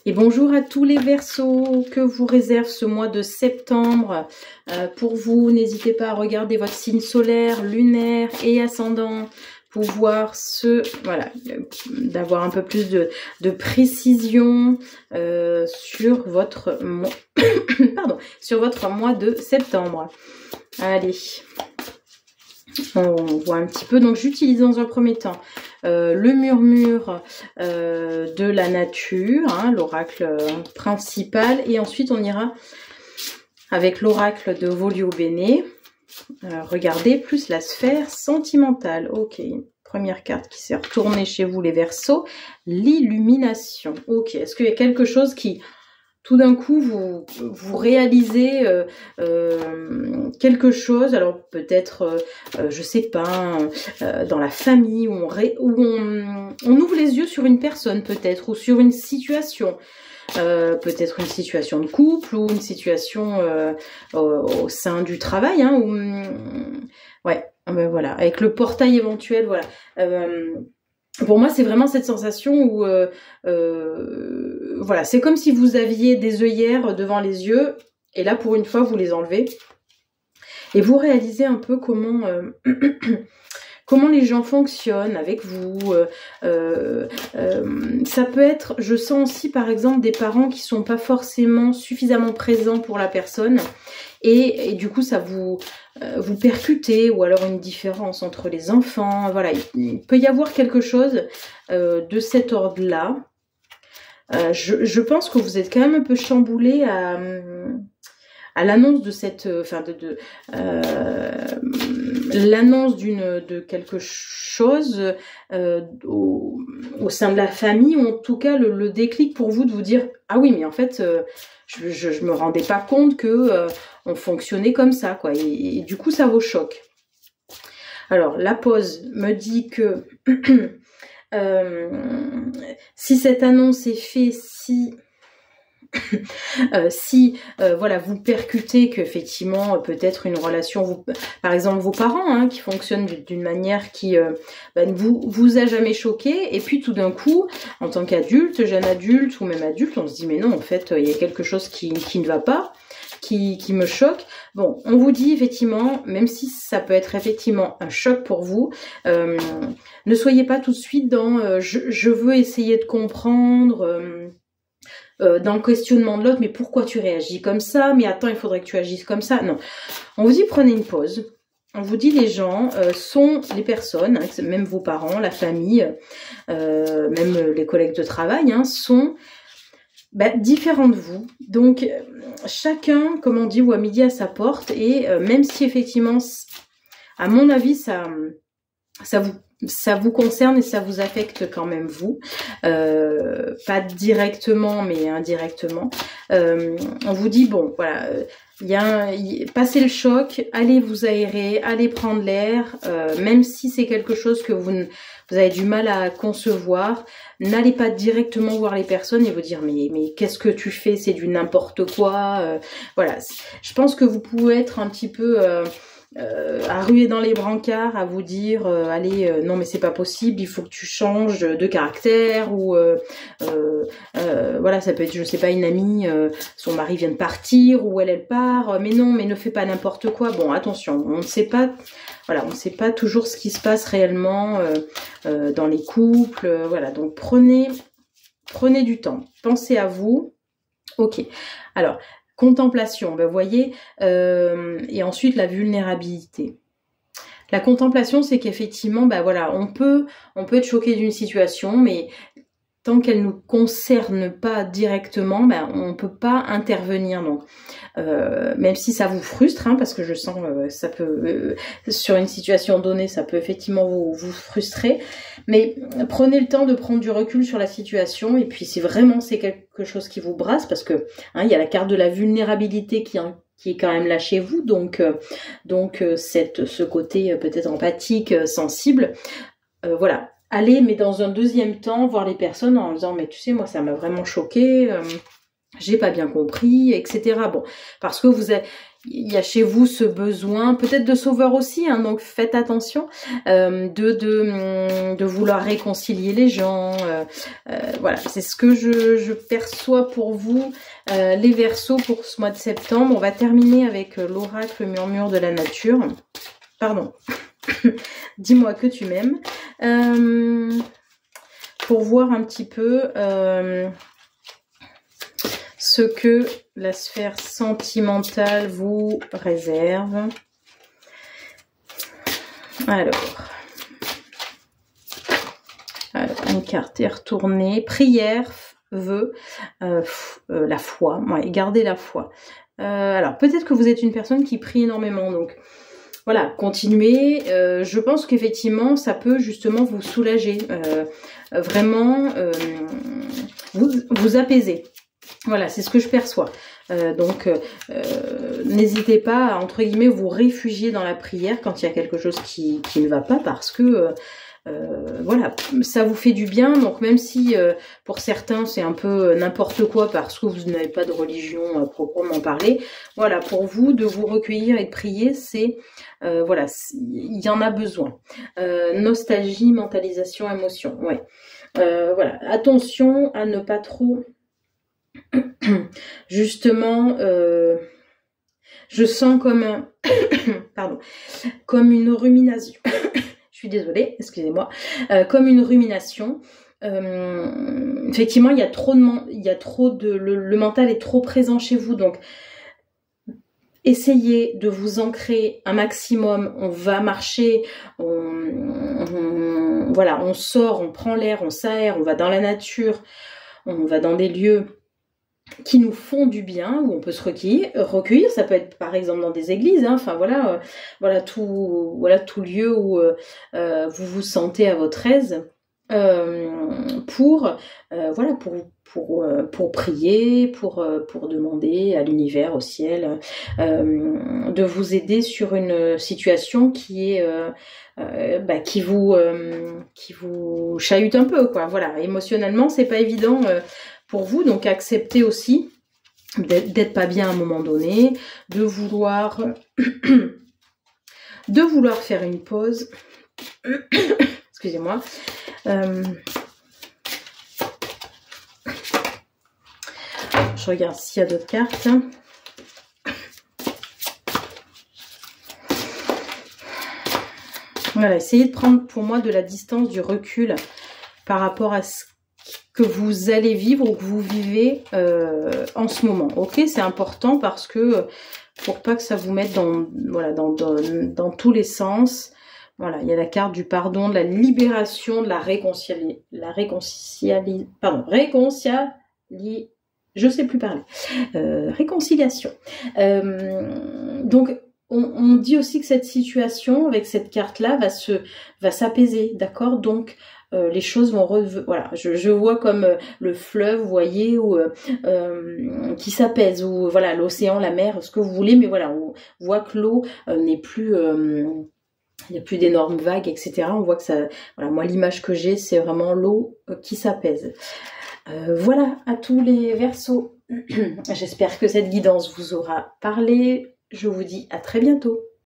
Et bonjour à tous les Verseaux, que vous réserve ce mois de septembre pour vous. N'hésitez pas à regarder votre signe solaire, lunaire et ascendant pour voir d'avoir un peu plus de précision sur votre mois, sur votre mois de septembre. Allez, on voit un petit peu. Donc j'utilise dans un premier temps le murmure de la nature, hein, l'oracle principal, et ensuite on ira avec l'oracle de Volio Bene. Regardez, plus la sphère sentimentale. Ok, première carte qui s'est retournée chez vous les Verseaux, l'illumination. Ok, est-ce qu'il y a quelque chose qui, tout d'un coup, vous réalisez quelque chose, alors peut-être, je sais pas, dans la famille, où on ouvre les yeux sur une personne peut-être, ou sur une situation. Peut-être une situation de couple ou une situation au sein du travail, hein, ouais, voilà, avec le portail éventuel, voilà. Pour moi, c'est vraiment cette sensation où, voilà, c'est comme si vous aviez des œillères devant les yeux, et là, pour une fois, vous les enlevez, et vous réalisez un peu comment comment les gens fonctionnent avec vous. Ça peut être, je sens aussi par exemple des parents qui sont pas forcément suffisamment présents pour la personne, et du coup ça vous percutez, ou alors une différence entre les enfants. Voilà, il peut y avoir quelque chose de cet ordre-là. Je pense que vous êtes quand même un peu chamboulé à l'annonce de cette, l'annonce de quelque chose au sein de la famille, ou en tout cas le déclic pour vous de vous dire ah oui, mais en fait je me rendais pas compte que on fonctionnait comme ça, quoi, et du coup ça vous choque. Alors la pause me dit que si cette annonce est faite, voilà, vous percutez qu'effectivement peut-être une relation, par exemple vos parents, hein, qui fonctionnent d'une manière qui vous a jamais choqué, et puis tout d'un coup, en tant qu'adulte, jeune adulte ou même adulte, on se dit mais non, en fait il y a quelque chose qui ne va pas, qui me choque. Bon, on vous dit effectivement, même si ça peut être effectivement un choc pour vous, ne soyez pas tout de suite dans je veux essayer de comprendre, dans le questionnement de l'autre, mais pourquoi tu réagis comme ça, mais attends, il faudrait que tu agisses comme ça. Non, on vous dit prenez une pause. On vous dit les gens sont les personnes, hein, même vos parents, la famille, même les collègues de travail, hein, sont différents de vous. Donc chacun, comme on dit, voit midi à sa porte, et même si effectivement, à mon avis, ça vous concerne et ça vous affecte quand même vous, pas directement mais indirectement. On vous dit bon, voilà, passez le choc, allez vous aérer, allez prendre l'air, même si c'est quelque chose que vous avez du mal à concevoir, n'allez pas directement voir les personnes et vous dire mais qu'est-ce que tu fais, c'est du n'importe quoi. Voilà, je pense que vous pouvez être un petit peu à ruer dans les brancards, à vous dire allez, non mais c'est pas possible, il faut que tu changes de caractère, ou voilà, ça peut être, je sais pas, une amie, son mari vient de partir, ou elle part, mais non, mais ne fais pas n'importe quoi. Bon, attention, on ne sait pas, voilà, on ne sait pas toujours ce qui se passe réellement dans les couples, voilà, donc prenez du temps, pensez à vous. Ok, alors contemplation, vous voyez, et ensuite la vulnérabilité. La contemplation, c'est qu'effectivement, voilà, on peut être choqué d'une situation, mais tant qu'elle ne nous concerne pas directement, on ne peut pas intervenir. Donc, même si ça vous frustre, hein, parce que je sens ça peut, sur une situation donnée, ça peut effectivement vous frustrer, mais prenez le temps de prendre du recul sur la situation, et puis si vraiment c'est quelque chose qui vous brasse, parce que il y a la carte de la vulnérabilité qui est quand même là chez vous, donc ce côté peut-être empathique, sensible, voilà. Allez, mais dans un deuxième temps, voir les personnes en disant mais tu sais, moi ça m'a vraiment choqué, j'ai pas bien compris, etc. Bon, parce que il y a chez vous ce besoin, peut-être de sauveur aussi, hein, donc faites attention, de vouloir réconcilier les gens. Voilà, c'est ce que je perçois pour vous, les Verseaux, pour ce mois de septembre. On va terminer avec l'oracle murmure de la nature. Pardon. Dis-moi que tu m'aimes. Pour voir un petit peu ce que la sphère sentimentale vous réserve. Alors, une carte est retournée. Prière, vœu, la foi. Ouais, gardez la foi. Alors, peut-être que vous êtes une personne qui prie énormément, donc voilà, continuez. Je pense qu'effectivement, ça peut justement vous soulager, vraiment vous apaiser. Voilà, c'est ce que je perçois. Donc, n'hésitez pas à, entre guillemets, vous réfugier dans la prière quand il y a quelque chose qui ne va pas, parce que voilà, ça vous fait du bien. Donc même si pour certains c'est un peu n'importe quoi parce que vous n'avez pas de religion proprement parler, voilà, pour vous de vous recueillir et de prier, c'est voilà, il y en a besoin. Nostalgie, mentalisation, émotion, ouais. Voilà, attention à ne pas trop justement je sens comme pardon, comme une rumination. Je suis désolée, excusez-moi, comme une rumination. Effectivement, il y a trop de, le mental est trop présent chez vous, donc essayez de vous ancrer un maximum. On va marcher, voilà, on sort, on prend l'air, on s'aère, on va dans la nature, on va dans des lieux qui nous font du bien, où on peut se recueillir, ça peut être par exemple dans des églises, hein, enfin voilà, voilà tout lieu où vous vous sentez à votre aise, pour voilà, pour prier, pour demander à l'univers, au ciel, de vous aider sur une situation qui est qui vous chahute un peu, quoi. Voilà, émotionnellement c'est pas évident pour vous, donc acceptez aussi d'être pas bien à un moment donné, de vouloir faire une pause. Excusez-moi. Je regarde s'il y a d'autres cartes. Voilà, essayez de prendre pour moi de la distance, du recul par rapport à ce que vous allez vivre ou que vous vivez en ce moment. Ok, c'est important parce que pour pas que ça vous mette dans, voilà, dans tous les sens. Voilà, il y a la carte du pardon, de la libération, de la je sais plus parler. Réconciliation. Donc, on dit aussi que cette situation, avec cette carte-là, va s'apaiser, d'accord? Donc, les choses vont voilà, je vois comme le fleuve, vous voyez, ou qui s'apaise, ou voilà, l'océan, la mer, ce que vous voulez, mais voilà, on voit que l'eau n'est plus, il n'y a plus d'énormes vagues, etc. On voit que ça, voilà, moi l'image que j'ai, c'est vraiment l'eau qui s'apaise. Voilà à tous les Verseaux. J'espère que cette guidance vous aura parlé. Je vous dis à très bientôt.